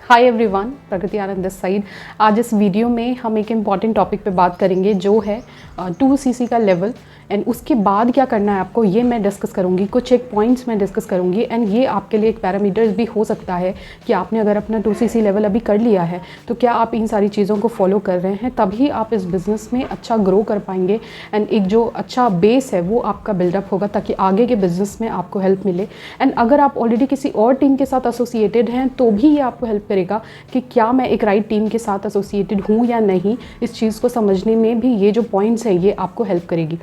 Hi everyone, Pragati Anand this side. आज इस video में हम एक इम्पॉर्टेंट टॉपिक पे बात करेंगे जो है 2cc का लेवल एंड उसके बाद क्या करना है आपको, ये मैं डिस्कस करूँगी। कुछ एक पॉइंट्स मैं डिस्कस करूँगी एंड ये आपके लिए एक पैरामीटर्स भी हो सकता है कि आपने अगर अपना 2cc लेवल अभी कर लिया है तो क्या आप इन सारी चीज़ों को फॉलो कर रहे हैं, तभी आप इस बिज़नेस में अच्छा ग्रो कर पाएंगे एंड एक जो अच्छा बेस है वो आपका बिल्डअप होगा ताकि आगे के बिज़नेस में आपको हेल्प मिले। एंड अगर आप ऑलरेडी किसी और टीम के साथ एसोसिएटेड हैं तो भी ये आपको हेल्प करेगा कि क्या मैं एक राइट टीम के साथ एसोसिएटेड हूँ या नहीं। इस चीज़ को समझने में भी ये जो पॉइंट्स हैं ये आपको हेल्प करेगी।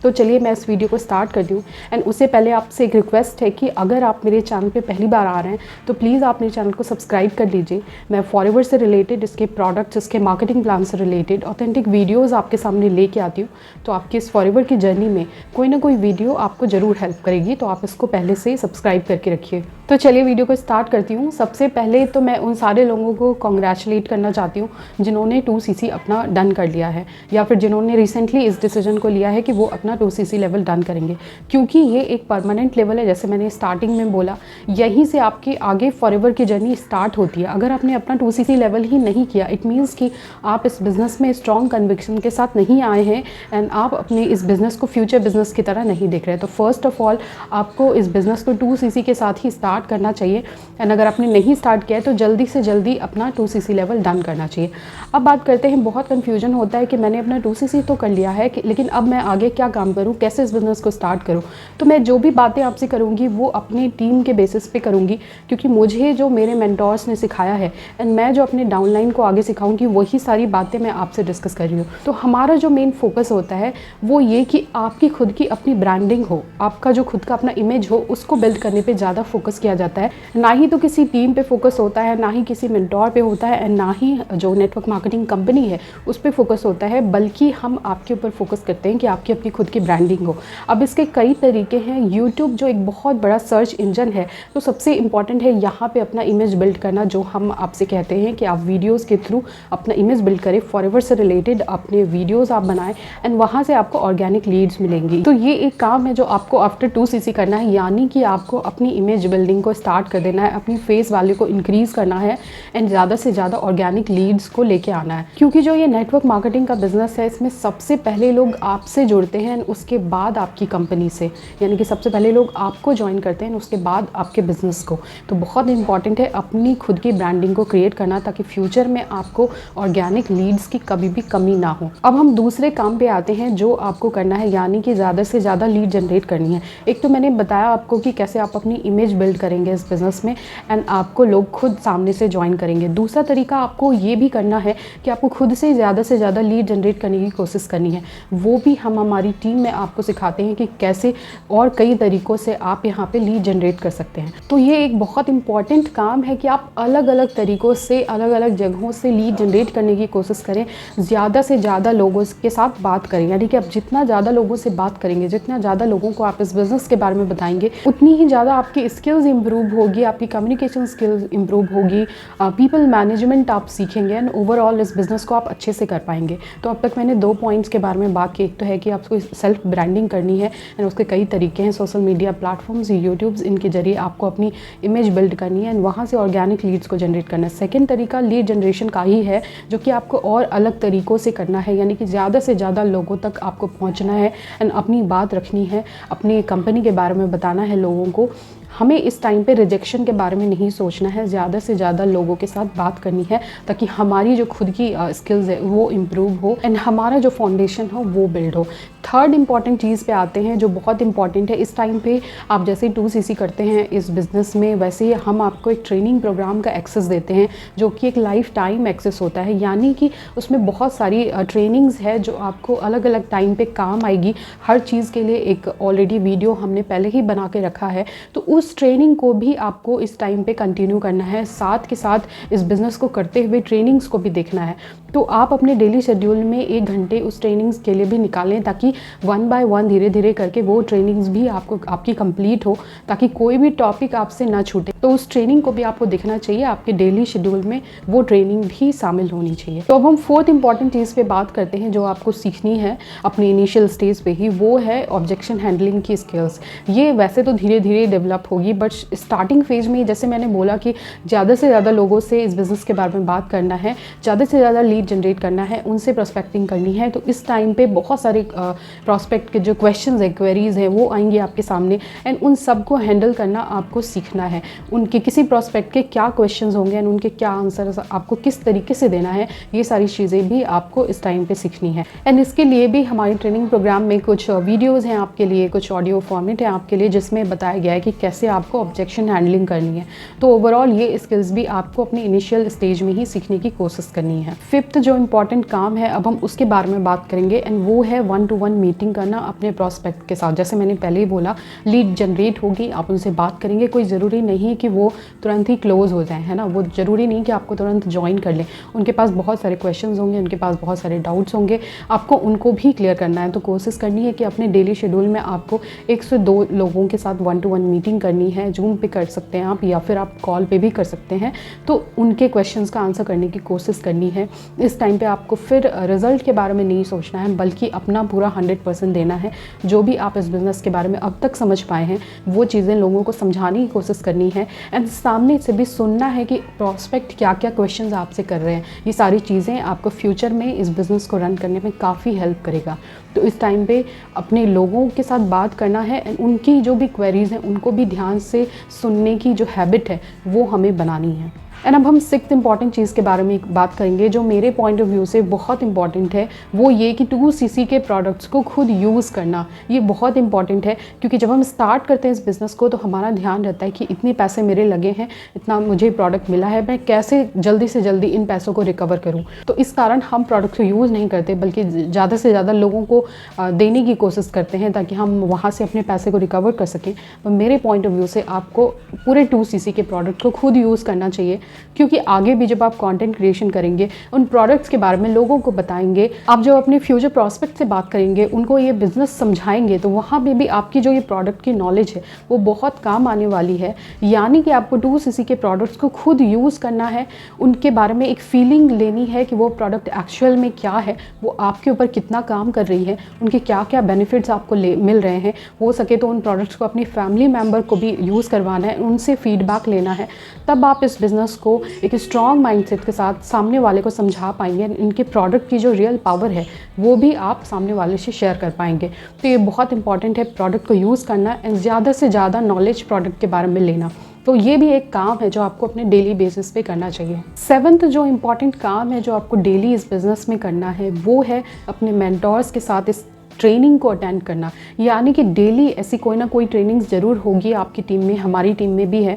तो चलिए मैं इस वीडियो को स्टार्ट करती हूँ एंड उससे पहले आपसे एक रिक्वेस्ट है कि अगर आप मेरे चैनल पे पहली बार आ रहे हैं तो प्लीज़ आप मेरे चैनल को सब्सक्राइब कर लीजिए। मैं फॉरएवर से रिलेटेड, इसके प्रोडक्ट्स, इसके मार्केटिंग प्लान से रिलेटेड ऑथेंटिक वीडियोस आपके सामने लेके आती हूँ। तो आपकी इस फॉरएवर की जर्नी में कोई ना कोई वीडियो आपको ज़रूर हेल्प करेगी, तो आप इसको पहले से सब्सक्राइब करके रखिए। तो चलिए वीडियो को स्टार्ट करती हूँ। सबसे पहले तो मैं उन सारे लोगों को कॉन्ग्रेचुलेट करना चाहती हूँ जिन्होंने 2cc अपना डन कर लिया है या फिर जिन्होंने रिसेंटली इस डिसीजन को लिया है कि वो अपना 2cc लेवल डन करेंगे, क्योंकि ये एक परमानेंट लेवल है। जैसे मैंने स्टार्टिंग में बोला, यहीं से आपकी आगे फॉरएवर की जर्नी स्टार्ट होती है। अगर आपने अपना 2cc लेवल ही नहीं किया, इट मीन्स कि आप इस बिज़नेस में स्ट्रॉन्ग कन्विक्शन के साथ नहीं आए हैं एंड आप अपने इस बिज़नेस को फ्यूचर बिज़नेस की तरह नहीं देख रहे। तो फर्स्ट ऑफ ऑल आपको इस बिज़नेस को 2cc के साथ ही स्टार्ट करना चाहिए एंड अगर आपने नहीं स्टार्ट किया है तो जल्दी से जल्दी अपना 2cc लेवल डन करना चाहिए। अब बात करते हैं, बहुत कन्फ्यूजन होता है कि मैंने अपना 2cc तो कर लिया है लेकिन अब मैं आगे क्या काम करूँ, कैसे इस बिज़नेस को स्टार्ट करूँ। तो मैं जो भी बातें आपसे करूँगी वो अपनी टीम के बेसिस पे करूँगी, क्योंकि मुझे जो मेरे मेंटोर्स ने सिखाया है एंड मैं जो अपने डाउनलाइन को आगे सिखाऊंगी वही सारी बातें मैं आपसे डिस्कस कर रही हूँ। तो हमारा जो मेन फोकस होता है वो ये कि आपकी खुद की अपनी ब्रांडिंग हो, आपका जो खुद का अपना इमेज हो, उसको बिल्ड करने पर ज़्यादा फोकस किया जाता है। ना ही तो किसी टीम पे फोकस होता है, ना ही किसी मेंटोर पे होता है एंड ना ही जो नेटवर्क मार्केटिंग कंपनी है उस पर फोकस होता है, बल्कि हम आपके ऊपर फोकस करते हैं कि आपकी अपनी खुद की ब्रांडिंग हो। अब इसके कई तरीके हैं। यूट्यूब जो एक बहुत बड़ा सर्च इंजन है, तो सबसे इम्पॉर्टेंट है यहाँ पे अपना इमेज बिल्ड करना, जो हम आपसे कहते हैं कि आप वीडियोस के थ्रू अपना इमेज बिल्ड करें। फॉरएवर से रिलेटेड अपने वीडियोस आप बनाएं एंड वहाँ से आपको ऑर्गेनिक लीड्स मिलेंगी। तो ये एक काम है जो आपको आफ्टर 2cc करना है, यानी कि आपको अपनी इमेज बिल्डिंग को स्टार्ट कर देना है, अपनी फेस वैल्यू को इंक्रीज़ करना है एंड ज़्यादा से ज़्यादा ऑर्गेनिक लीड्स को लेके आना है। क्योंकि जो ये नेटवर्क मार्केटिंग का बिजनेस है, इसमें सबसे पहले लोग आपसे जुड़ते हैं उसके बाद आपकी कंपनी से, यानी कि सबसे पहले लोग आपको ज्वाइन करते हैं उसके बाद आपके बिज़नेस को। तो बहुत इंपॉर्टेंट है अपनी खुद की ब्रांडिंग को क्रिएट करना ताकि फ्यूचर में आपको ऑर्गेनिक लीड्स की कभी भी कमी ना हो। अब हम दूसरे काम पे आते हैं जो आपको करना है, यानी कि ज़्यादा से ज़्यादा लीड जनरेट करनी है। एक तो मैंने बताया आपको कि कैसे आप अपनी इमेज बिल्ड करेंगे इस बिज़नेस में एंड आपको लोग खुद सामने से ज्वाइन करेंगे। दूसरा तरीका आपको ये भी करना है कि आपको खुद से ज़्यादा लीड जनरेट करने की कोशिश करनी है। वो भी हम हमारी टीम में आपको सिखाते हैं कि कैसे और कई तरीक़ों से आप यहाँ पे लीड जनरेट कर सकते हैं। तो ये एक बहुत इंपॉर्टेंट काम है कि आप अलग अलग तरीक़ों से, अलग अलग जगहों से लीड जनरेट करने की कोशिश करें। ज़्यादा से ज़्यादा लोगों के साथ बात करें, यानी कि आप जितना ज़्यादा लोगों से बात करेंगे, जितना ज़्यादा लोगों को आप इस बिज़नेस के बारे में बताएंगे, उतनी ही ज़्यादा आपकी स्किल्स इंप्रूव होगी, आपकी कम्युनिकेशन स्किल्स इंप्रूव होगी, पीपल मैनेजमेंट आप सीखेंगे एंड ओवरऑल इस बिज़नेस को आप अच्छे से कर पाएंगे। तो अब तक मैंने 2 पॉइंट्स के बारे में बात की। एक तो है कि आपको सेल्फ ब्रांडिंग करनी है एंड उसके कई तरीके हैं, सोशल मीडिया प्लेटफॉर्म्स, यूट्यूब्स, इनके जरिए आपको अपनी इमेज बिल्ड करनी है एंड वहाँ से ऑर्गेनिक लीड्स को जनरेट करना है। सेकेंड तरीका लीड जनरेशन का ही है, जो कि आपको और अलग तरीक़ों से करना है, यानी कि ज़्यादा से ज़्यादा लोगों तक आपको पहुँचना है एंड अपनी बात रखनी है, अपनी कंपनी के बारे में बताना है लोगों को। हमें इस टाइम पे रिजेक्शन के बारे में नहीं सोचना है, ज़्यादा से ज़्यादा लोगों के साथ बात करनी है ताकि हमारी जो खुद की स्किल्स है वो इम्प्रूव हो एंड हमारा जो फाउंडेशन हो वो बिल्ड हो। थर्ड इंपॉर्टेंट चीज़ पे आते हैं जो बहुत इंपॉर्टेंट है इस टाइम पे। आप जैसे 2cc करते हैं इस बिज़नेस में, वैसे ही हम आपको एक ट्रेनिंग प्रोग्राम का एक्सेस देते हैं जो कि एक लाइफ टाइम एक्सेस होता है, यानी कि उसमें बहुत सारी ट्रेनिंग्स है जो आपको अलग अलग टाइम पे काम आएगी। हर चीज़ के लिए एक ऑलरेडी वीडियो हमने पहले ही बना के रखा है, तो उस ट्रेनिंग को भी आपको इस टाइम पे कंटिन्यू करना है। साथ के साथ इस बिज़नेस को करते हुए ट्रेनिंग्स को भी देखना है। तो आप अपने डेली शेड्यूल में 1 घंटे उस ट्रेनिंग्स के लिए भी निकालें, ताकि 1 बाय 1 धीरे धीरे करके वो ट्रेनिंग्स भी आपकी कंप्लीट हो, ताकि कोई भी टॉपिक आपसे ना छूटे। तो उस ट्रेनिंग को भी आपको दिखना चाहिए, आपके डेली शेड्यूल में वो ट्रेनिंग भी शामिल होनी चाहिए। तो अब हम 4th इंपॉर्टेंट चीज़ पे बात करते हैं जो आपको सीखनी है अपनी इनिशियल स्टेज पे ही, वो है ऑब्जेक्शन हैंडलिंग की स्किल्स। ये वैसे तो धीरे धीरे डेवलप होगी, बट स्टार्टिंग फेज में जैसे मैंने बोला कि ज़्यादा से ज़्यादा लोगों से इस बिज़नेस के बारे में बात करना है, ज़्यादा से ज़्यादा लीड जनरेट करना है, उनसे प्रोस्पेक्टिंग करनी है। तो इस टाइम पे बहुत सारे प्रोस्पेक्ट के जो क्वेश्चंस है, क्वेरीज हैं, वो आएंगे आपके सामने, एंड उन सब को हैंडल करना आपको सीखना है। उनके किसी प्रोस्पेक्ट के क्या क्वेश्चंस होंगे एंड उनके क्या आंसर आपको किस तरीके से देना है, ये सारी चीज़ें भी आपको इस टाइम पे सीखनी है। एंड इसके लिए भी हमारे ट्रेनिंग प्रोग्राम में कुछ वीडियोज़ हैं आपके लिए, कुछ ऑडियो फॉर्मेट है आपके लिए, जिसमें बताया गया है कि कैसे आपको ऑब्जेक्शन हैंडलिंग करनी है। तो ओवरऑल ये स्किल्स भी आपको अपनी इनिशियल स्टेज में ही सीखने की कोशिश करनी है। 5th जो इंपॉर्टेंट काम है, अब हम उसके बारे में बात करेंगे, एंड वो है 1-to-1 मीटिंग करना अपने प्रोस्पेक्ट के साथ। जैसे मैंने पहले ही बोला, लीड जनरेट होगी, आप उनसे बात करेंगे, कोई ज़रूरी नहीं कि वो तुरंत ही क्लोज हो जाए, है ना। वो ज़रूरी नहीं कि आपको तुरंत ज्वाइन कर लें, उनके पास बहुत सारे क्वेश्चंस होंगे, उनके पास बहुत सारे डाउट्स होंगे, आपको उनको भी क्लियर करना है। तो कोशिश करनी है कि अपने डेली शेड्यूल में आपको 1 से 2 लोगों के साथ 1-to-1 मीटिंग करनी है। जूम पे कर सकते हैं आप, या फिर आप कॉल पे भी कर सकते हैं। तो उनके क्वेश्चंस का आंसर करने की कोशिश करनी है। इस टाइम पे आपको फिर रिज़ल्ट के बारे में नहीं सोचना है, बल्कि अपना पूरा 100% देना है। जो भी आप इस बिज़नेस के बारे में अब तक समझ पाए हैं, वो चीज़ें लोगों को समझाने की कोशिश करनी है, एंड सामने से भी सुनना है कि प्रॉस्पेक्ट क्या क्या क्वेश्चंस आपसे कर रहे हैं। ये सारी चीज़ें आपको फ्यूचर में इस बिज़नेस को रन करने में काफ़ी हेल्प करेगा। तो इस टाइम पे अपने लोगों के साथ बात करना है, एंड उनकी जो भी क्वेरीज़ हैं उनको भी ध्यान से सुनने की जो हैबिट है वो हमें बनानी है। एंड अब हम 6th इंपॉर्टेंट चीज़ के बारे में बात करेंगे, जो मेरे पॉइंट ऑफ व्यू से बहुत इंपॉर्टेंट है। वो ये कि 2cc के प्रोडक्ट्स को खुद यूज़ करना, ये बहुत इंपॉर्टेंट है। क्योंकि जब हम स्टार्ट करते हैं इस बिज़नेस को, तो हमारा ध्यान रहता है कि इतने पैसे मेरे लगे हैं, इतना मुझे प्रोडक्ट मिला है, मैं कैसे जल्दी से जल्दी इन पैसों को रिकवर करूँ। तो इस कारण हम प्रोडक्ट को यूज़ नहीं करते, बल्कि ज़्यादा से ज़्यादा लोगों को देने की कोशिश करते हैं, ताकि हम वहाँ से अपने पैसे को रिकवर कर सकें। तो मेरे पॉइंट ऑफ व्यू से आपको पूरे 2cc के प्रोडक्ट को खुद यूज़ करना चाहिए, क्योंकि आगे भी जब आप कंटेंट क्रिएशन करेंगे, उन प्रोडक्ट्स के बारे में लोगों को बताएंगे, आप जब अपने फ्यूचर प्रॉस्पेक्ट से बात करेंगे, उनको ये बिज़नेस समझाएंगे, तो वहाँ पे भी आपकी जो ये प्रोडक्ट की नॉलेज है वो बहुत काम आने वाली है। यानी कि आपको 2cc के प्रोडक्ट्स को खुद यूज़ करना है, उनके बारे में एक फीलिंग लेनी है कि वो प्रोडक्ट एक्चुअल में क्या है, वो आपके ऊपर कितना काम कर रही है, उनके क्या क्या बेनिफिट्स आपको मिल रहे हैं। हो सके तो उन प्रोडक्ट्स को अपनी फैमिली मेम्बर को भी यूज़ करवाना है, उनसे फीडबैक लेना है। तब आप इस बिज़नेस को एक स्ट्रॉन्ग माइंडसेट के साथ सामने वाले को समझा पाएंगे। इनके प्रोडक्ट की जो रियल पावर है वो भी आप सामने वाले से शेयर कर पाएंगे। तो ये बहुत इंपॉर्टेंट है, प्रोडक्ट को यूज़ करना एंड ज़्यादा से ज़्यादा नॉलेज प्रोडक्ट के बारे में लेना। तो ये भी एक काम है जो आपको अपने डेली बेसिस पे करना चाहिए। 7th जो इम्पॉर्टेंट काम है जो आपको डेली इस बिज़नेस में करना है, वो है अपने मेंटोर्स के साथ इस ट्रेनिंग को अटेंड करना। यानी कि डेली ऐसी कोई ना कोई ट्रेनिंग ज़रूर होगी आपकी टीम में, हमारी टीम में भी है।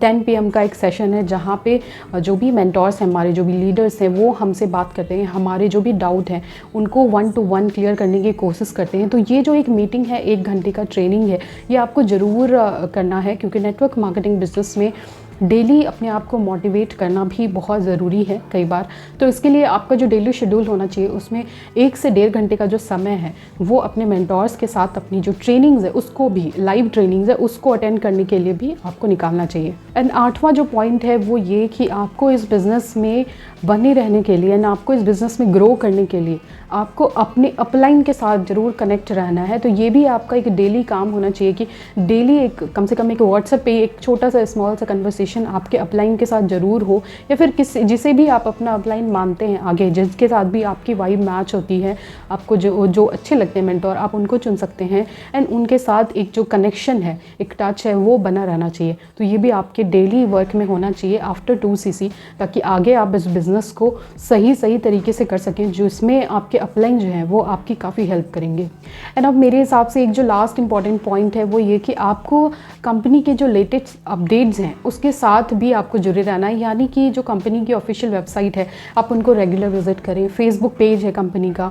10 PM का एक सेशन है जहाँ पे जो भी मेंटोर्स हैं, हमारे जो भी लीडर्स हैं, वो हमसे बात करते हैं, हमारे जो भी डाउट हैं उनको 1-to-1 क्लियर करने की कोशिश करते हैं। तो ये जो एक मीटिंग है, 1 घंटे का ट्रेनिंग है, ये आपको ज़रूर करना है, क्योंकि नेटवर्क मार्केटिंग बिजनेस में डेली अपने आप को मोटिवेट करना भी बहुत ज़रूरी है कई बार। तो इसके लिए आपका जो डेली शेड्यूल होना चाहिए, उसमें 1 से 1.5 घंटे का जो समय है वो अपने मेंटोर्स के साथ अपनी जो ट्रेनिंग्स है उसको भी, लाइव ट्रेनिंग्स है उसको अटेंड करने के लिए भी आपको निकालना चाहिए। एंड 8वां जो पॉइंट है वो ये कि आपको इस बिज़नेस में बने रहने के लिए एंड आपको इस बिज़नेस में ग्रो करने के लिए आपको अपने अपलाइन के साथ ज़रूर कनेक्ट रहना है। तो ये भी आपका एक डेली काम होना चाहिए कि डेली एक कम से कम एक व्हाट्सएप पे एक छोटा सा स्मॉल सा कन्वर्सेशन आपके अपलाइन के साथ ज़रूर हो, या फिर जिसे भी आप अपना अपलाइन मानते हैं आगे, जिसके साथ भी आपकी वाइब मैच होती है, आपको जो अच्छे लगते हैं मेंटोर, आप उनको चुन सकते हैं। एंड उनके साथ एक जो कनेक्शन है, एक टच है, वो बना रहना चाहिए। तो ये भी आपके डेली वर्क में होना चाहिए आफ्टर 2cc, ताकि आगे आप इस बिज़नेस को सही तरीके से कर सकें, जिसमें आपके अपलाइन जो हैं वो आपकी काफ़ी हेल्प करेंगे। एंड अब मेरे हिसाब से एक जो लास्ट इंपॉर्टेंट पॉइंट है वो ये कि आपको कंपनी के जो लेटेस्ट अपडेट्स हैं उसके साथ भी आपको जुड़े रहना है। यानी कि जो कंपनी की ऑफिशियल वेबसाइट है आप उनको रेगुलर विजिट करें, फेसबुक पेज है कंपनी का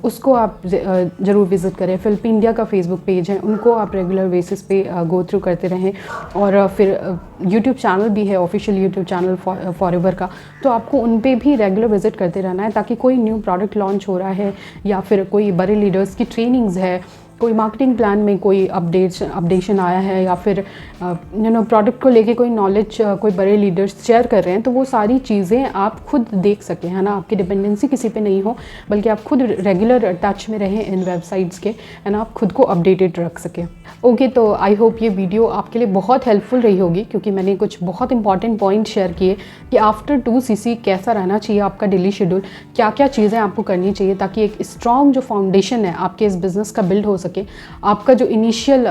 उसको आप ज़रूर विजिट करें, फिलिप इंडिया का फेसबुक पेज है उनको आप रेगुलर बेसिस पे गो थ्रू करते रहें, और फिर यूट्यूब चैनल भी है, ऑफिशियल यूट्यूब चैनल फॉरएवर का, तो आपको उन पे भी रेगुलर विजिट करते रहना है, ताकि कोई न्यू प्रोडक्ट लॉन्च हो रहा है या फिर कोई बड़े लीडर्स की ट्रेनिंग्स है, कोई मार्केटिंग प्लान में कोई अपडेशन आया है, या फिर प्रोडक्ट को लेके कोई नॉलेज कोई बड़े लीडर्स शेयर कर रहे हैं, तो वो सारी चीज़ें आप खुद देख सकें, है ना। आपकी डिपेंडेंसी किसी पे नहीं हो, बल्कि आप खुद रेगुलर टच में रहें इन वेबसाइट्स के, एंड आप खुद को अपडेटेड रख सकें। ओके, तो आई होप ये वीडियो आपके लिए बहुत हेल्पफुल रही होगी, क्योंकि मैंने कुछ बहुत इंपॉर्टेंट पॉइंट शेयर किए कि आफ्टर 2cc कैसा रहना चाहिए आपका डेली शेड्यूल, क्या क्या चीज़ें आपको करनी चाहिए ताकि एक स्ट्रॉन्ग जो फाउंडेशन है आपके इस बिज़नेस का बिल्ड हो सके। आपका जो इनिशियल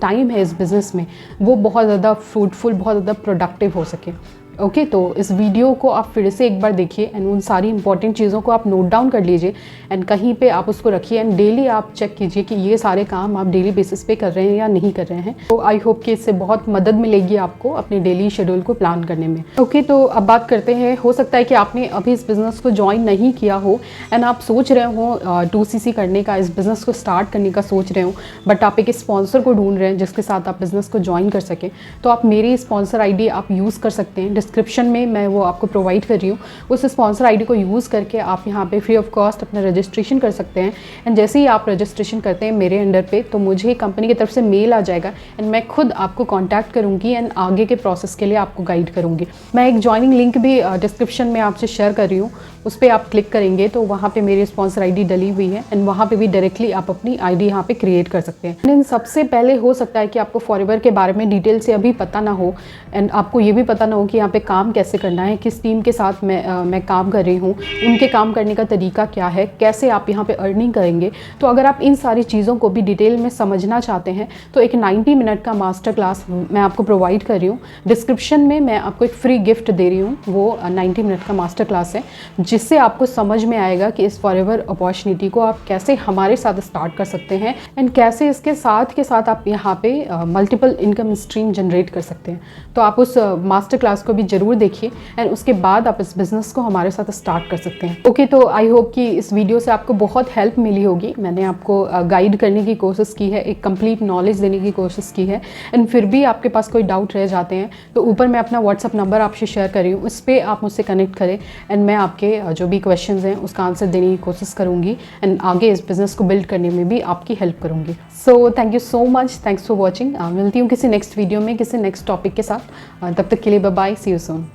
टाइम है इस बिज़नेस में वो बहुत ज़्यादा फ्रूटफुल, बहुत ज़्यादा प्रोडक्टिव हो सके। ओके, तो इस वीडियो को आप फिर से एक बार देखिए एंड उन सारी इंपॉर्टेंट चीज़ों को आप नोट डाउन कर लीजिए एंड कहीं पे आप उसको रखिए, एंड डेली आप चेक कीजिए कि ये सारे काम आप डेली बेसिस पे कर रहे हैं या नहीं कर रहे हैं। तो आई होप कि इससे बहुत मदद मिलेगी आपको अपने डेली शेड्यूल को प्लान करने में। ओके, तो अब बात करते हैं, हो सकता है कि आपने अभी इस बिज़नेस को ज्वाइन नहीं किया हो एंड आप सोच रहे हो 2cc करने का, इस बिज़नेस को स्टार्ट करने का सोच रहे हो, बट आप एक स्पॉन्सर को ढूंढ रहे हैं जिसके साथ आप बिज़नेस को ज्वाइन कर सकें। तो आप मेरी स्पॉन्सर आईडी आप यूज़ कर सकते हैं, डिस्क्रिप्शन में मैं वो आपको प्रोवाइड कर रही हूँ। उस स्पॉन्सर आईडी को यूज़ करके आप यहाँ पे फ्री ऑफ कॉस्ट अपना रजिस्ट्रेशन कर सकते हैं, एंड जैसे ही आप रजिस्ट्रेशन करते हैं मेरे अंडर पे, तो मुझे कंपनी की तरफ से मेल आ जाएगा एंड मैं खुद आपको कॉन्टैक्ट करूँगी एंड आगे के प्रोसेस के लिए आपको गाइड करूँगी। मैं एक ज्वाइनिंग लिंक भी डिस्क्रिप्शन में आपसे शेयर कर रही हूँ, उस पर आप क्लिक करेंगे तो वहाँ पे मेरी स्पॉन्सर आईडी डली हुई है एंड वहाँ पे भी डायरेक्टली आप अपनी आईडी यहाँ पे क्रिएट कर सकते हैं। लेकिन सबसे पहले हो सकता है कि आपको फॉरएवर के बारे में डिटेल से अभी पता ना हो, एंड आपको ये भी पता ना हो कि यहाँ पे काम कैसे करना है, किस टीम के साथ मैं काम कर रही हूँ, उनके काम करने का तरीका क्या है, कैसे आप यहाँ पे अर्निंग करेंगे। तो अगर आप इन सारी चीज़ों को भी डिटेल में समझना चाहते हैं तो एक 90 मिनट का मास्टर क्लास मैं आपको प्रोवाइड कर रही हूँ। डिस्क्रिप्शन में मैं आपको एक फ्री गिफ्ट दे रही हूँ, वो 90 मिनट का मास्टर क्लास है, जिससे आपको समझ में आएगा कि इस फॉरएवर अपॉर्चुनिटी को आप कैसे हमारे साथ स्टार्ट कर सकते हैं एंड कैसे इसके साथ के साथ आप यहाँ पे मल्टीपल इनकम स्ट्रीम जनरेट कर सकते हैं। तो आप उस मास्टर क्लास को भी ज़रूर देखिए एंड उसके बाद आप इस बिज़नेस को हमारे साथ स्टार्ट कर सकते हैं। ओके, तो आई होप कि इस वीडियो से आपको बहुत हेल्प मिली होगी। मैंने आपको गाइड करने की कोशिश की है, एक कंप्लीट नॉलेज देने की कोशिश की है, एंड फिर भी आपके पास कोई डाउट रह जाते हैं तो ऊपर मैं अपना व्हाट्सअप नंबर आपसे शेयर कर रही हूँ, उस पर आप मुझसे कनेक्ट करें एंड मैं आपके जो भी क्वेश्चंस हैं उसका आंसर देने की कोशिश करूँगी एंड आगे इस बिज़नेस को बिल्ड करने में भी आपकी हेल्प करूँगी। So thank you so much, thanks for watching. मिलती हूँ किसी नेक्स्ट वीडियो में किसी नेक्स्ट टॉपिक के साथ। तब तक के लिए bye bye, see you soon.